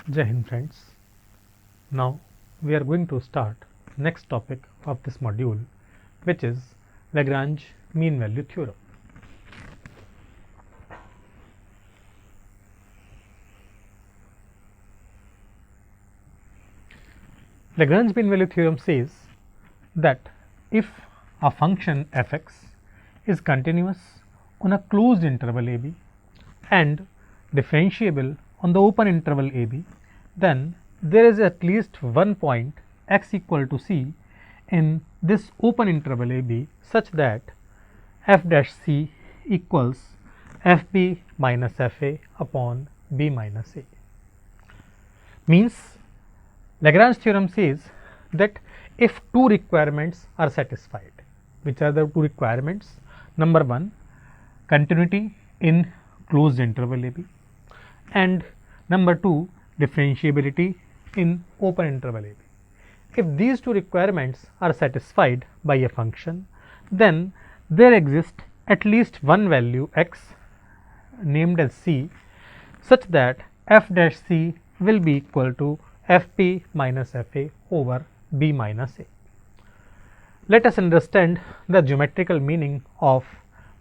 Jai Hind friends. Now we are going to start next topic of this module, which is Lagrange mean value theorem. Lagrange mean value theorem says that if a function fx is continuous on a closed interval ab and differentiable on the open interval ab, then there is at least one point x equal to c in this open interval ab such that f dash c equals fb minus fa upon b minus a. Means Lagrange theorem says that if two requirements are satisfied, which are the two requirements? Number one, continuity in closed interval ab, and number two, differentiability in open interval ab. If these two requirements are satisfied by a function, then there exists at least one value x named as c such that f dash c will be equal to fp minus fa over b minus a. Let us understand the geometrical meaning of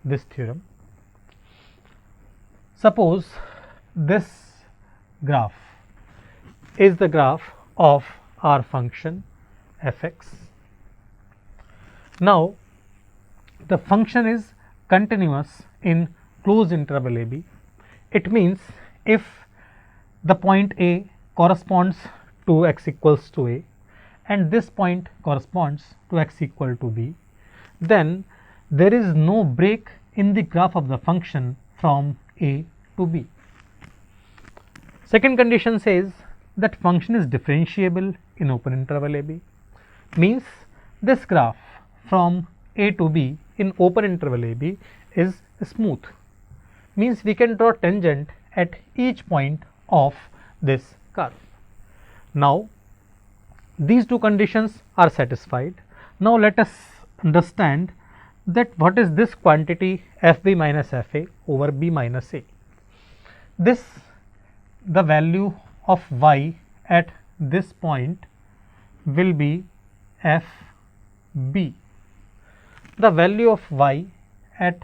this theorem. Suppose this graph is the graph of our function fx. Now the function is continuous in closed interval ab. It means if the point a corresponds to x equals to a and this point corresponds to x equal to b, then there is no break in the graph of the function from a to b. Second condition says that function is differentiable in open interval ab. Means this graph from a to b in open interval ab is smooth. Means we can draw tangent at each point of this curve. Now these two conditions are satisfied. Now let us understand that what is this quantity fb minus fa over b minus a. This, the value of y at this point will be fb. The value of y at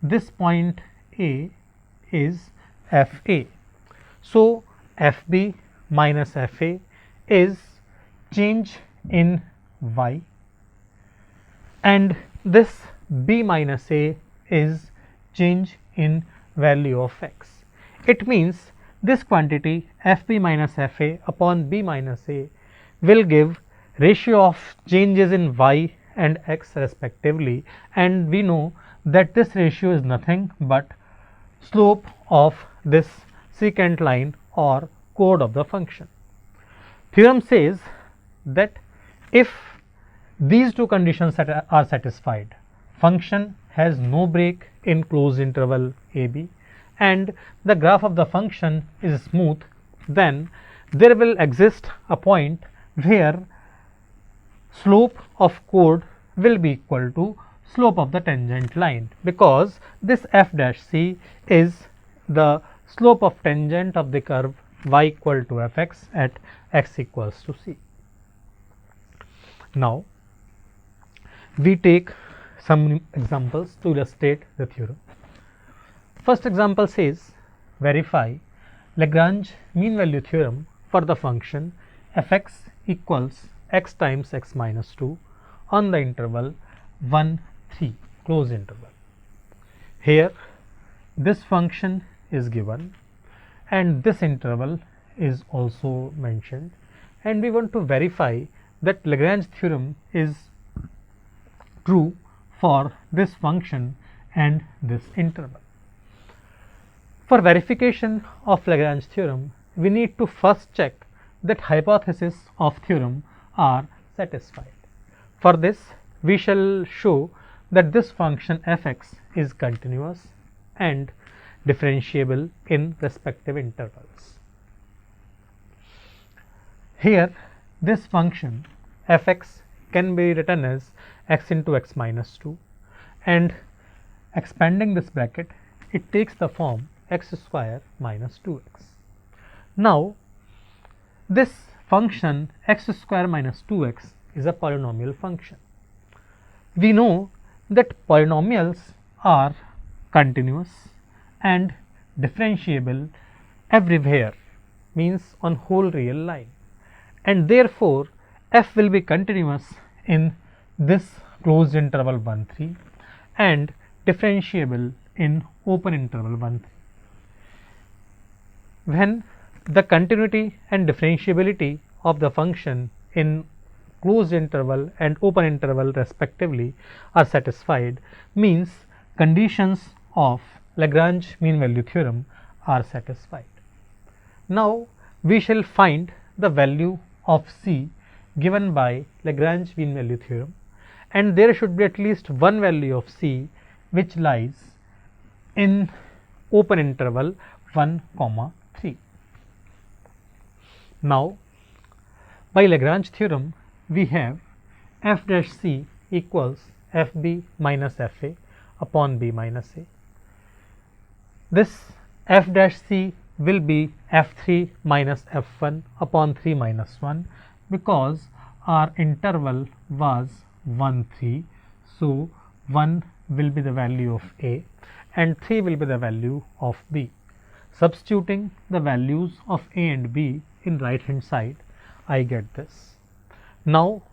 this point a is fa. So fb minus fa is change in y, and this b minus a is change in value of x. It means this quantity fb minus fa upon b minus a will give ratio of changes in y and x respectively, and we know that this ratio is nothing but slope of this secant line or chord of the function. Theorem says that if these two conditions are satisfied, function has no break in closed interval ab and the graph of the function is smooth, then there will exist a point where slope of chord will be equal to slope of the tangent line, because this f dash c is the slope of tangent of the curve y equal to fx at x equals to c. Now we take some examples to illustrate the theorem. First example says verify Lagrange mean value theorem for the function fx equals x times x minus 2 on the interval 1 3 closed interval. Here this function is given and this interval is also mentioned, and we want to verify that Lagrange theorem is true for this function and this interval. For verification of Lagrange theorem, we need to first check that hypotheses of theorem are satisfied. For this, we shall show that this function fx is continuous and differentiable in respective intervals. Here this function fx can be written as x into x minus 2, and expanding this bracket it takes the form x square minus 2x. Now this function x square minus 2x is a polynomial function. We know that polynomials are continuous and differentiable everywhere, means on whole real line, and therefore f will be continuous in this closed interval 1 3 and differentiable in open interval 1 3. When the continuity and differentiability of the function in closed interval and open interval respectively are satisfied, means conditions of Lagrange mean value theorem are satisfied. Now we shall find the value of C given by Lagrange mean value theorem, and there should be at least one value of C which lies in open interval 1 comma 3. Now by Lagrange theorem we have f dash C equals fb minus fa upon b minus a. This f dash C will be f3 minus f1 upon 3 minus 1, because our interval was 1 3. So 1 will be the value of a and 3 will be the value of b. Substituting the values of a and b in right hand side, I get this. Now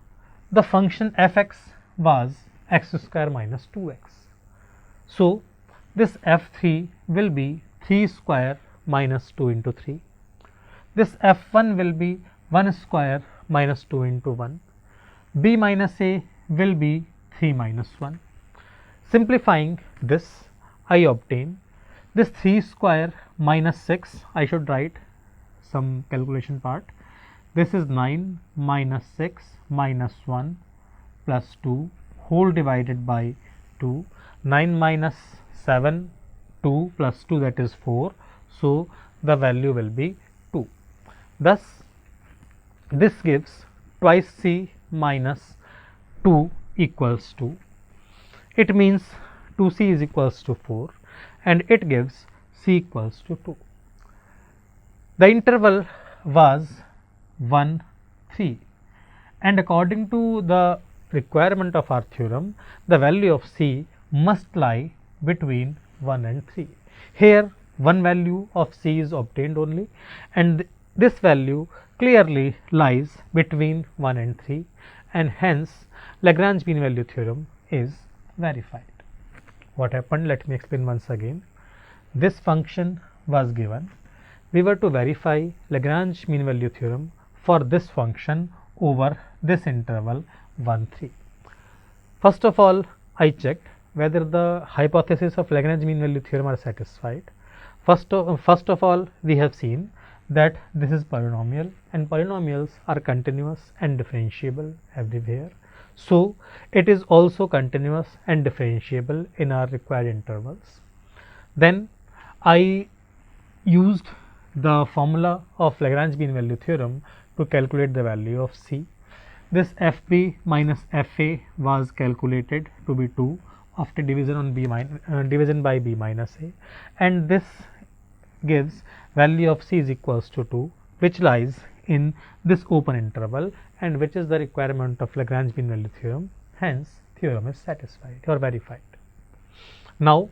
the function fx was x square minus 2x. So this f3 will be 3 square minus 2 into 3. This f1 will be 1 square minus 2 into 1. b minus a will be 3 minus 1. Simplifying this, I obtain this 3 square minus 6. I should write some calculation part. This is 9 minus 6 minus 1 plus 2 whole divided by 2. 9 minus 7, 2 plus 2, that is 4. So the value will be 2. Thus this gives twice C minus 2 equals 2. It means 2C is equals to 4, and it gives C equals to 2. The interval was 1 3, and according to the requirement of our theorem, the value of C must lie between 1 and 3. Here one value of C is obtained only, and this value clearly lies between 1 and 3, and hence Lagrange mean value theorem is verified. What happened? Let me explain once again. This function was given. We were to verify Lagrange mean value theorem for this function over this interval 1 3. First of all, I checked whether the hypothesis of Lagrange mean value theorem are satisfied. First of all, we have seen that this is polynomial, and polynomials are continuous and differentiable everywhere. So it is also continuous and differentiable in our required intervals. Then I used the formula of Lagrange mean value theorem to calculate the value of C. This fb minus fa was calculated to be 2 after division on division by b minus a, and this gives value of C is equals to 2, which lies in this open interval and which is the requirement of Lagrange mean value theorem. Hence theorem is satisfied or verified. Now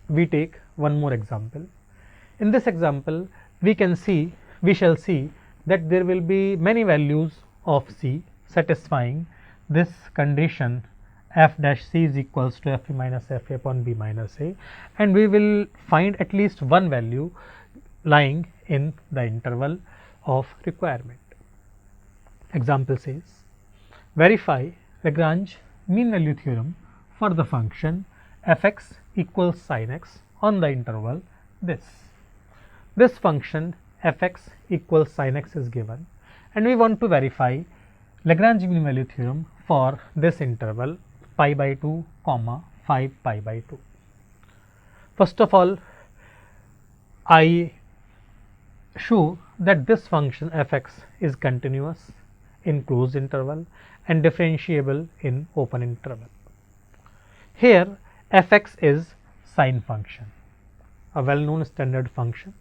we take one more example. In this example we shall see that there will be many values of C satisfying this condition f dash C is equals to f minus f upon b minus a, and we will find at least one value lying in the interval of requirement. Example says, verify Lagrange mean value theorem for the function fx equals sin x on the interval this. This function fx equals sin x is given, and we want to verify Lagrange mean value theorem for this interval pi by 2 comma 5 pi by 2. First of all, I show that this function fx is continuous in closed interval and differentiable in open interval. Here fx is sine function, a well known standard function,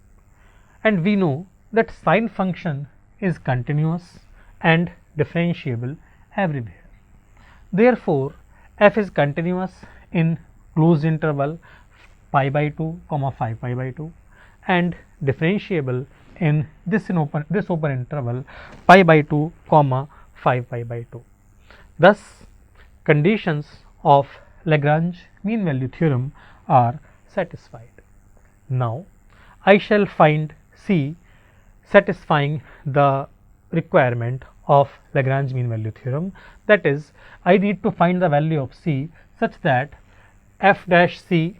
and we know that sine function is continuous and differentiable everywhere. Therefore, f is continuous in closed interval pi by 2 comma 5 pi by 2 and differentiable in this open interval pi by 2 comma 5 pi by 2. Thus, conditions of Lagrange mean value theorem are satisfied. Now, I shall find C satisfying the requirement of Lagrange mean value theorem, that is, I need to find the value of C such that f dash C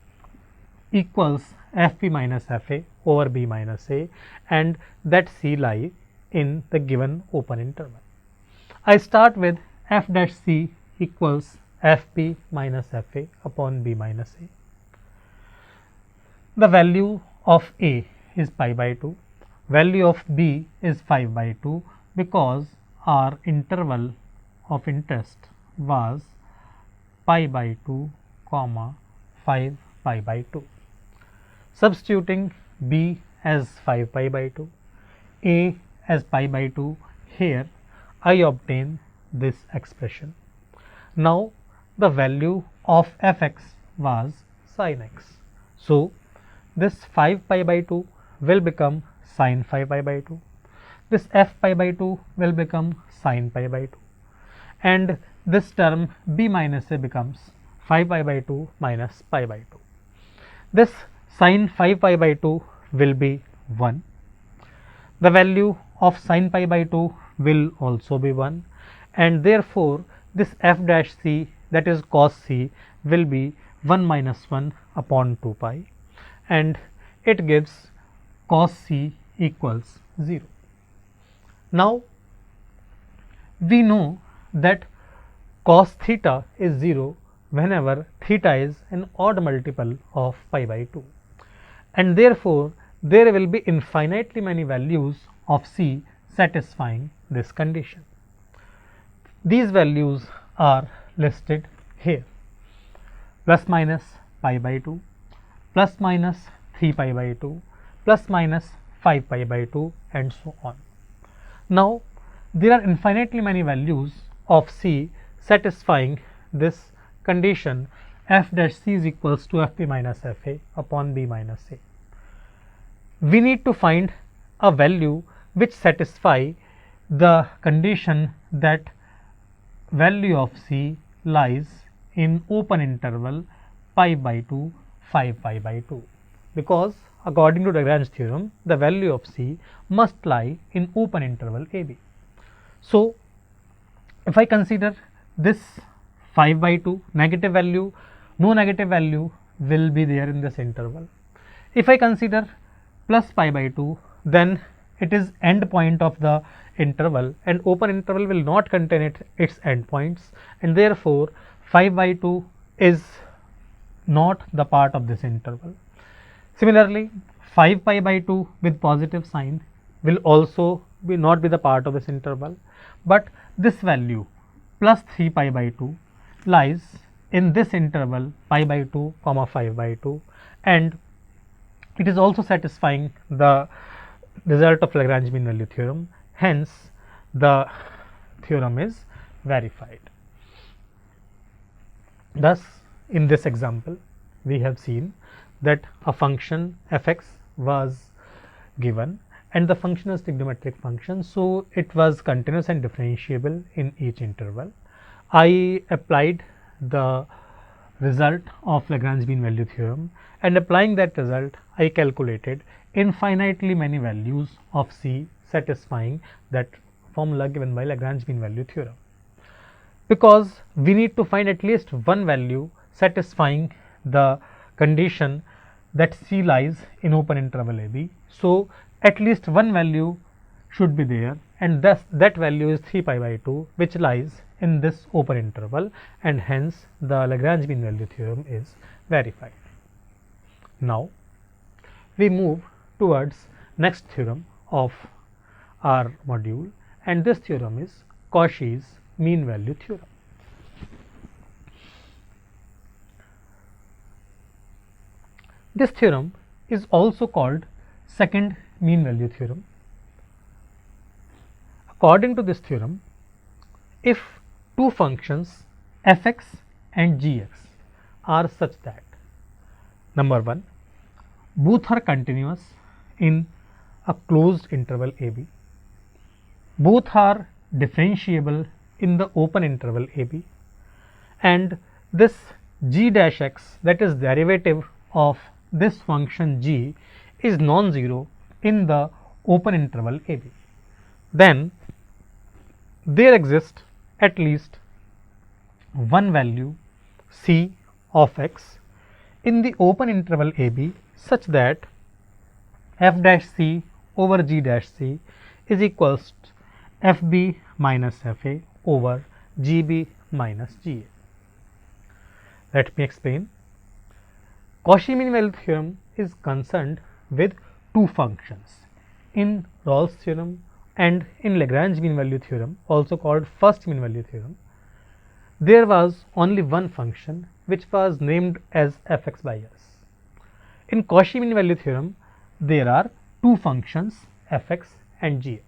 equals fb minus fa over b minus a, and that C lie in the given open interval. I start with f dash C equals fb minus fa upon b minus a. The value of a is pi by 2, value of b is 5 by 2, because our interval of interest was pi by 2 comma 5 pi by 2. Substituting b as 5 pi by 2, a as pi by 2, here I obtain this expression. Now, the value of fx was sin x. So, this 5 pi by 2 will become sin 5 pi by 2. This f pi by 2 will become sin pi by 2. And this term b minus a becomes 5 pi by 2 minus pi by 2. This sin 5 pi by 2 will be 1. The value of sin pi by 2 will also be 1, and therefore, this f dash c, that is cos c, will be 1 minus 1 upon 2 pi, and it gives cos c equals 0. Now, we know that cos theta is 0 whenever theta is an odd multiple of pi by 2, and therefore, there will be infinitely many values of c satisfying this condition. These values are listed here: plus minus pi by 2, plus minus 3 pi by 2, plus minus 5 pi by 2, and so on. Now, there are infinitely many values of c satisfying this condition f dash c is equals to fp minus fa upon b minus a. We need to find a value which satisfy the condition that value of c lies in open interval pi by 2 5 pi by 2, because according to Lagrange theorem the value of c must lie in open interval ab. So, if I consider this 5 by 2 negative value, no negative value will be there in this interval. If I consider plus pi by 2, then it is end point of the interval, and open interval will not contain its end points, and therefore 5 by 2 is not the part of this interval. Similarly, 5 pi by 2 with positive sign will also not be the part of this interval, but this value plus 3 pi by 2 lies in this interval pi by 2 comma 5 by 2, and it is also satisfying the result of Lagrange mean value theorem. Hence, the theorem is verified. Thus, in this example, we have seen that a function fx was given, and the function is trigonometric function, so it was continuous and differentiable in each interval. I applied the result of Lagrange mean value theorem, and applying that result I calculated infinitely many values of c satisfying that formula given by Lagrange mean value theorem. Because we need to find at least one value satisfying the condition that c lies in open interval ab, so at least one value should be there, and thus that value is 3 pi by 2, which lies in this open interval, and hence the Lagrange mean value theorem is verified. Now, we move towards next theorem of our module, and this theorem is Cauchy's mean value theorem. This theorem is also called second mean value theorem. according to this theorem, if two functions fx and gx are such that number 1, both are continuous in a closed interval ab, both are differentiable in the open interval ab, and this g dash x, that is derivative of this function g, is non-zero in the open interval ab, then there exists at least one value c of x in the open interval ab such that f dash c over g dash c is equals to fb minus fa over gb minus ga. Let me explain. Cauchy mean value theorem is concerned with two functions. In Rolle's theorem and in Lagrange mean value theorem, also called first mean value theorem, there was only one function which was named as fx by s. In Cauchy mean value theorem, there are two functions fx and gx.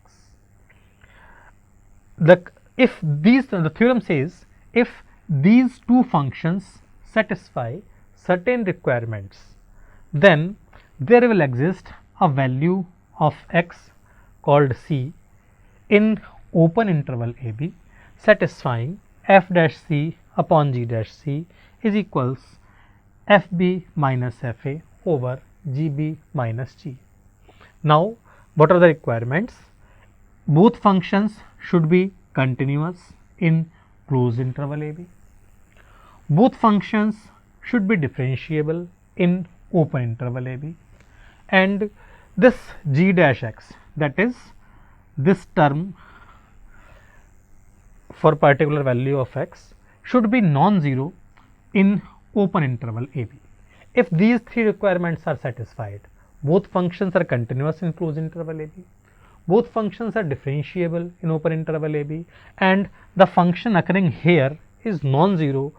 The theorem says if these two functions satisfy certain requirements, then there will exist a value of x called c in open interval ab satisfying f dash c upon g dash c is equals fb minus fa over gb minus g. Now, what are the requirements? Both functions should be continuous in closed interval ab. Both functions should be differentiable in open interval ab, and this g dash x, that is this term for particular value of x, should be non-zero in open interval ab. If these three requirements are satisfied, both functions are continuous in closed interval ab, both functions are differentiable in open interval ab, and the function occurring here is non-zero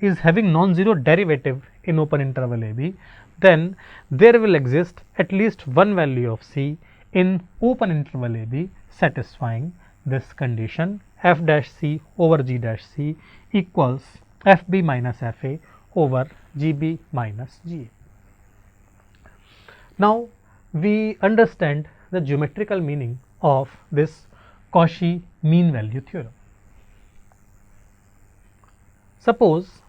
is having non-zero derivative in open interval ab, then there will exist at least one value of c in open interval ab satisfying this condition f dash c over g dash c equals fb minus fa over gb minus ga. Now, we understand the geometrical meaning of this Cauchy mean value theorem. Suppose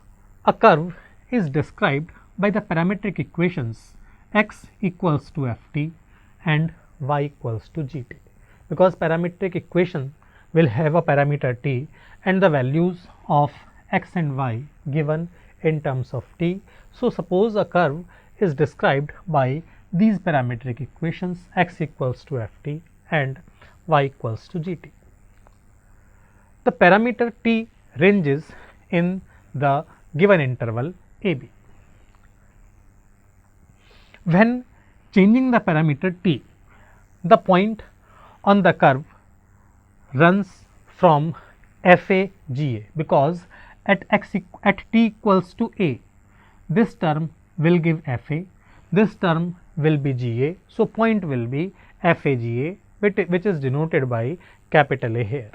a curve is described by the parametric equations x equals to ft and y equals to gt, because parametric equation will have a parameter t and the values of x and y given in terms of t. So, suppose a curve is described by these parametric equations x equals to ft and y equals to gt. The parameter t ranges in the given interval ab. When changing the parameter t, the point on the curve runs from fa ga, because at t equals to a, this term will give fa, this term will be ga. So, point will be fa ga, which is denoted by capital A here.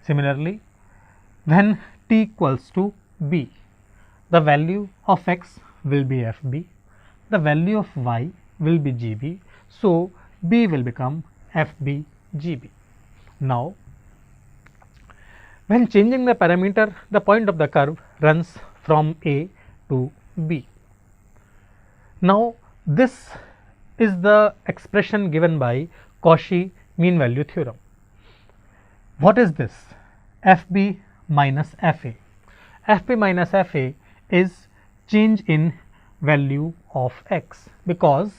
Similarly, when t equals to b, the value of x will be fb, the value of y will be gb. So, b will become fb gb. Now, when changing the parameter, the point of the curve runs from a to b. Now, this is the expression given by Cauchy mean value theorem. What is this? fb minus fa. fb minus fa is change in value of x, because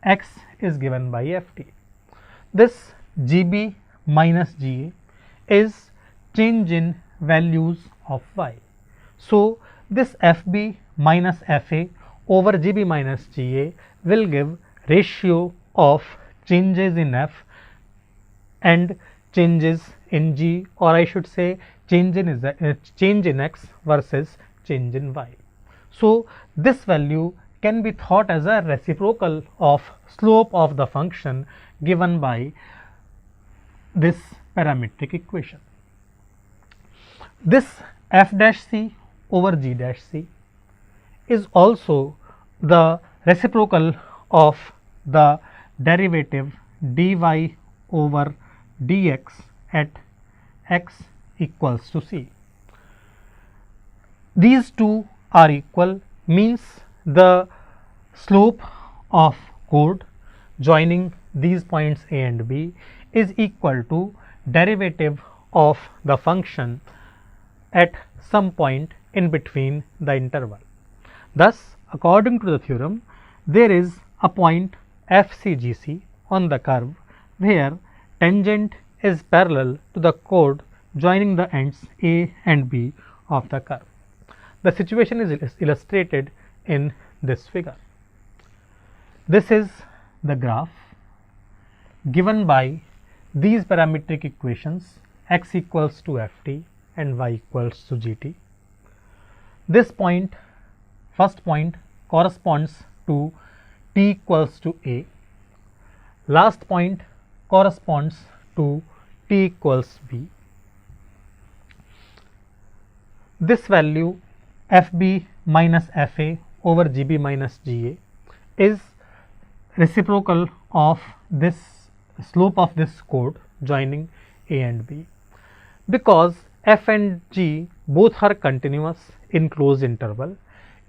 x is given by ft. This gb minus ga is change in values of y. So, this fb minus fa over gb minus ga will give ratio of changes in f and changes in g, or I should say change in x versus change in y. So, this value can be thought as a reciprocal of slope of the function given by this parametric equation. This f dash c over g dash c is also the reciprocal of the derivative dy over dx at x equals to c. These two are equal, means the slope of chord joining these points a and b is equal to derivative of the function at some point in between the interval. Thus, according to the theorem, there is a point FCGC on the curve where tangent is parallel to the chord joining the ends a and b of the curve. The situation is illustrated in this figure. This is the graph given by these parametric equations x equals to ft and y equals to gt. This point, first point, corresponds to t equals to a. Last point corresponds to t equals b. This value fb minus fa over gb minus ga is reciprocal of this slope of this chord joining a and b. Because f and g both are continuous in closed interval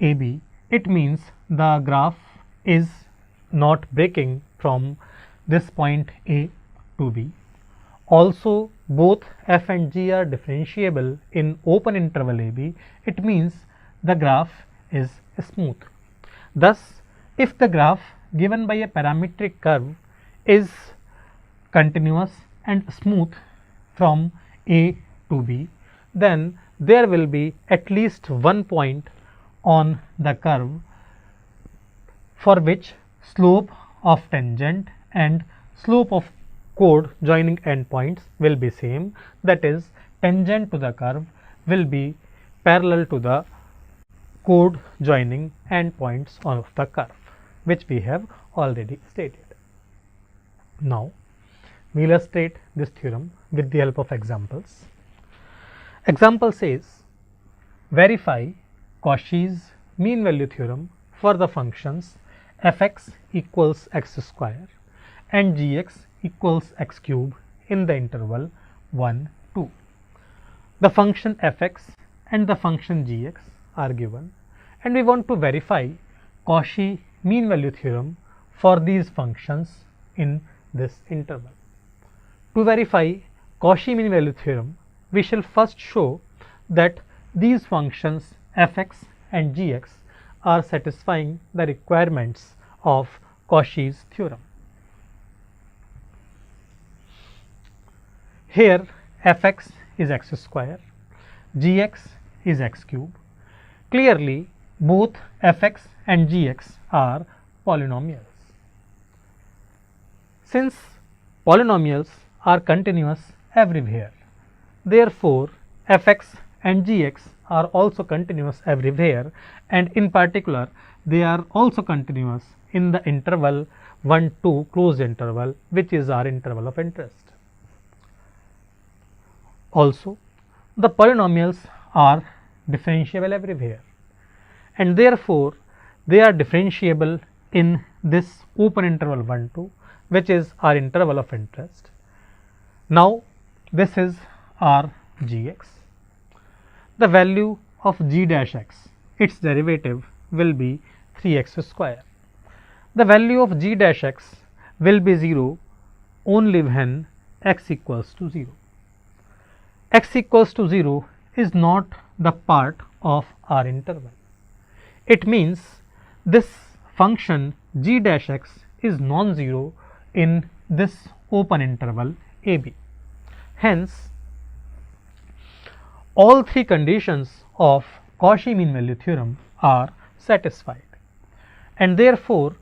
ab, it means the graph is not breaking from this point a to b. Also, both f and g are differentiable in open interval ab, it means the graph is smooth. Thus, if the graph given by a parametric curve is continuous and smooth from a to b, then there will be at least one point on the curve for which slope of tangent and slope of chord joining endpoints will be same, that is, tangent to the curve will be parallel to the chord joining endpoints of the curve, which we have already stated. Now, we will illustrate this theorem with the help of examples. Example says, verify Cauchy's mean value theorem for the functions fx equals x square and gx equals x cube in the interval 1, 2. The function fx and the function gx are given, and we want to verify Cauchy mean value theorem for these functions in this interval. To verify Cauchy mean value theorem, we shall first show that these functions fx and gx are satisfying the requirements of Cauchy's theorem. Here fx is x square, gx is x cube. Clearly, both fx and gx are polynomials. Since polynomials are continuous everywhere, therefore fx and gx are also continuous everywhere, and in particular they are also continuous in the interval 1, 2 closed interval, which is our interval of interest. Also, the polynomials are differentiable everywhere, and therefore they are differentiable in this open interval 1, 2, which is our interval of interest. Now, this is our gx. The value of g dash x, its derivative will be 3x square. The value of g dash x will be 0 only when x equals to 0. X equals to 0 is not the part of our interval. It means this function g dash x is non-zero in this open interval ab. Hence, all three conditions of Cauchy mean value theorem are satisfied, and therefore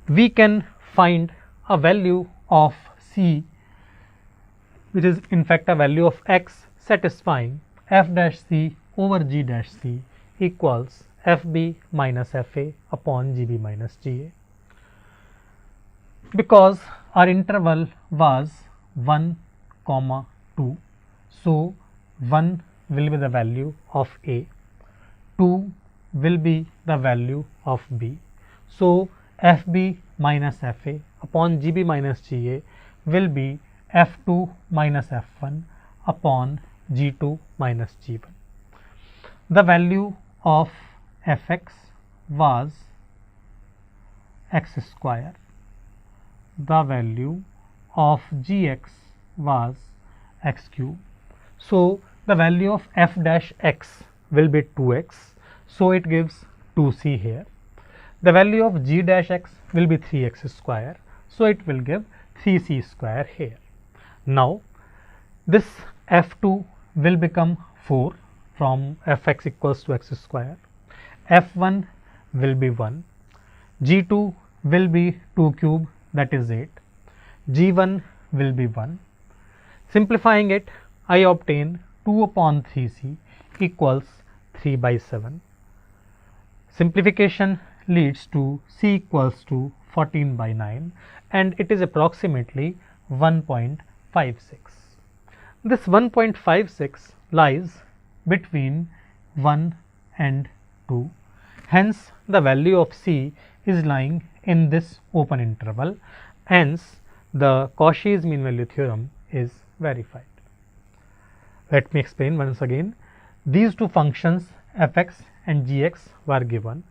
we can find a value of c, which is in fact a value of x, satisfying f dash c over g dash c equals fb minus fa upon gb minus ga. Because our interval was 1, comma 2. So 1 will be the value of A, 2 will be the value of B. So FB minus FA upon GB minus GA will be F2 minus F1 upon G2 minus G1. The value of Fx was x square. The value of Gx was x cube. So the value of f dash x will be 2x. So it gives 2c here. The value of g dash x will be 3x square. So it will give 3c square here. Now this f2 will become 4 from fx equals to x square. F1 will be 1. G2 will be 2 cube, that is 8. G1 will be 1. Simplifying it, I obtain 2 upon 3c equals 3 by 7. Simplification leads to c equals to 14 by 9 and it is approximately 1.56. This 1.56 lies between 1 and 2. Hence, the value of c is lying in this open interval. Hence, the Cauchy's mean value theorem is verified. Let me explain once again. These two functions fx and gx were given.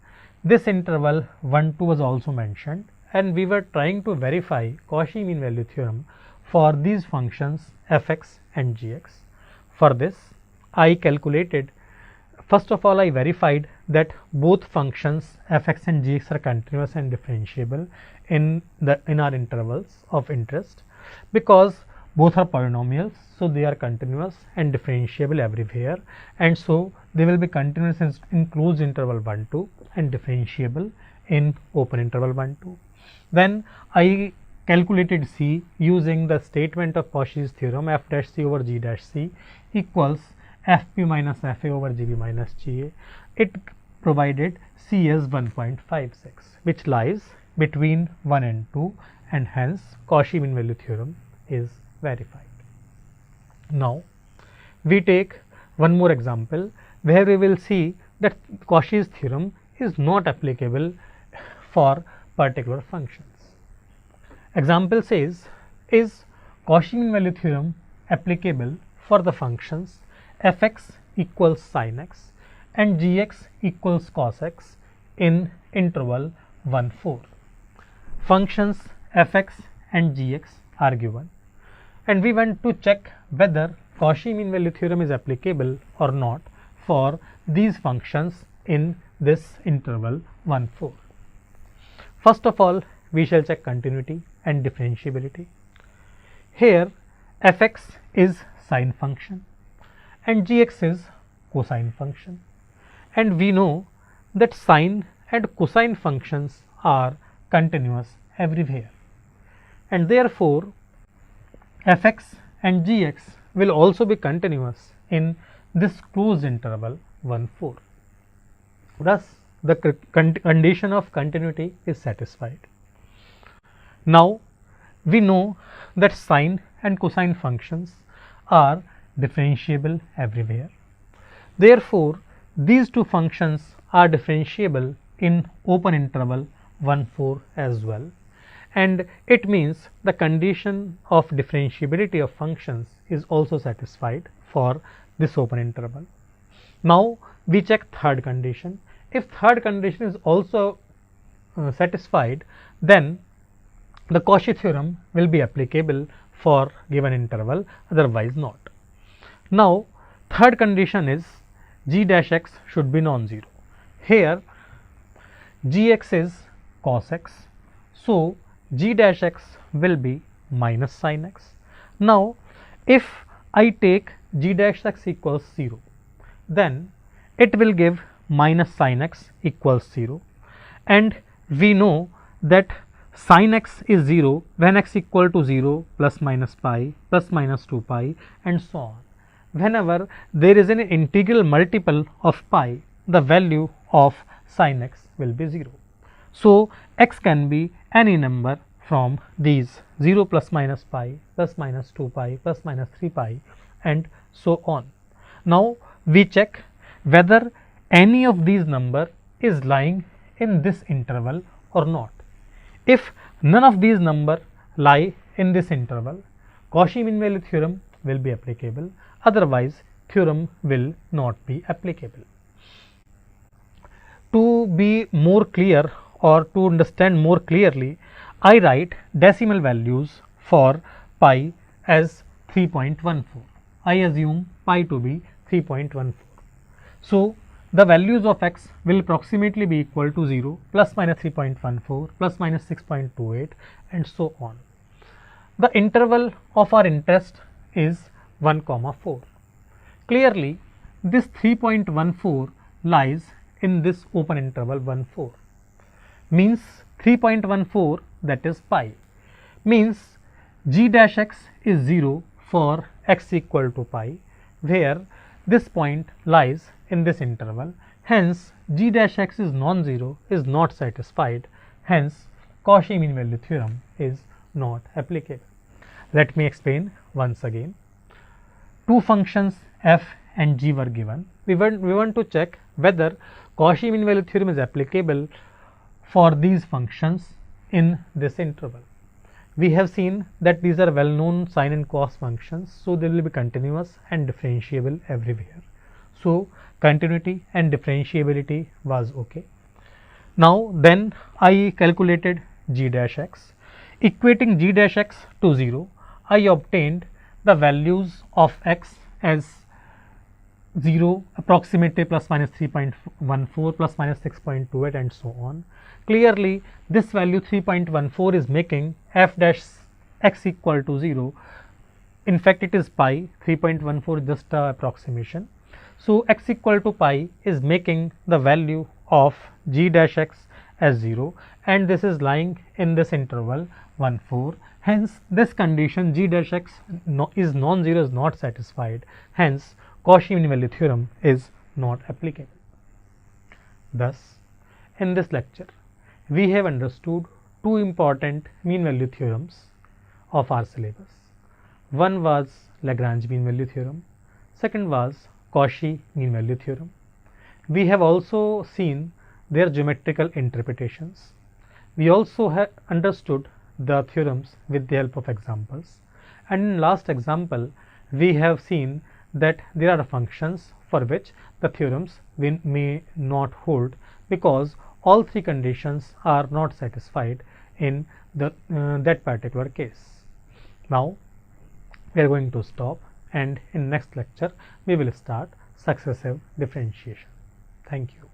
This interval 1, 2 was also mentioned and we were trying to verify Cauchy mean value theorem for these functions fx and gx. For this, I calculated, first of all I verified that both functions fx and gx are continuous and differentiable in our intervals of interest, because both are polynomials, so they are continuous and differentiable everywhere, and so they will be continuous in closed interval 1, 2 and differentiable in open interval 1, 2. Then I calculated c using the statement of Cauchy's theorem f dash c over g dash c equals fp minus fa over gb minus ga. It provided c as 1.56, which lies between 1 and 2, and hence Cauchy mean value theorem is verified. Now we take one more example where we will see that Cauchy's theorem is not applicable for particular functions. Example says, is Cauchy mean value theorem applicable for the functions fx equals sin x and gx equals cos x in interval 1, 4. Functions fx and gx are given and we want to check whether Cauchy mean value theorem is applicable or not for these functions in this interval 1, 4. First of all, we shall check continuity and differentiability. Here fx is sine function and gx is cosine function, and we know that sine and cosine functions are continuous everywhere, and therefore fx and gx will also be continuous in this closed interval 1, 4. Thus the condition of continuity is satisfied. Now we know that sine and cosine functions are differentiable everywhere. Therefore these two functions are differentiable in open interval 1, 4 as well, and it means the condition of differentiability of functions is also satisfied for this open interval. Now we check third condition. If third condition is also satisfied, then the Cauchy theorem will be applicable for given interval, otherwise not. Now third condition is g dash x should be non-zero. Here gx is cos x, so g dash x will be minus sin x. Now if I take g dash x equals 0, then it will give minus sin x equals 0, and we know that sin x is 0 when x equal to 0, plus minus pi, plus minus 2 pi, and so on. Whenever there is an integral multiple of pi, the value of sin x will be 0. So x can be any number from these 0 plus minus pi, plus minus 2 pi, plus minus 3 pi, and so on. Now we check whether any of these number is lying in this interval or not. If none of these number lie in this interval, Cauchy mean value theorem will be applicable, otherwise theorem will not be applicable. To be more clear or to understand more clearly, I write decimal values for pi as 3.14. I assume pi to be 3.14. So the values of x will approximately be equal to 0, plus minus 3.14, plus minus 6.28, and so on. The interval of our interest is 1, 4. Clearly, this 3.14 lies in this open interval 1, 4. Means 3.14, that is pi. Means g dash x is 0 for x equal to pi, where this point lies in this interval. Hence, g dash x is non-zero, is not satisfied. Hence, Cauchy mean value theorem is not applicable. Let me explain once again. Two functions f and g were given. We want to check whether Cauchy mean value theorem is applicable for these functions in this interval. We have seen that these are well known sine and cos functions, so they will be continuous and differentiable everywhere. So continuity and differentiability was okay. Now then I calculated g dash x. Equating g dash x to 0, I obtained the values of x as 0, approximately plus minus 3.14, plus minus 6.28, and so on. Clearly, this value 3.14 is making f dash x equal to 0. In fact, it is pi. 3.14 is just a approximation. So x equal to pi is making the value of g dash x as 0, and this is lying in this interval 1, 4. Hence, this condition g dash x is non-zero, is not satisfied. Hence, Cauchy mean value theorem is not applicable. Thus, in this lecture, we have understood two important mean value theorems of our syllabus. One was Lagrange mean value theorem, second was Cauchy mean value theorem. We have also seen their geometrical interpretations. We also have understood the theorems with the help of examples, and in last example we have seen that there are functions for which the theorems may not hold because all three conditions are not satisfied in the that particular case. Now we are going to stop, and in next lecture we will start successive differentiation. Thank you.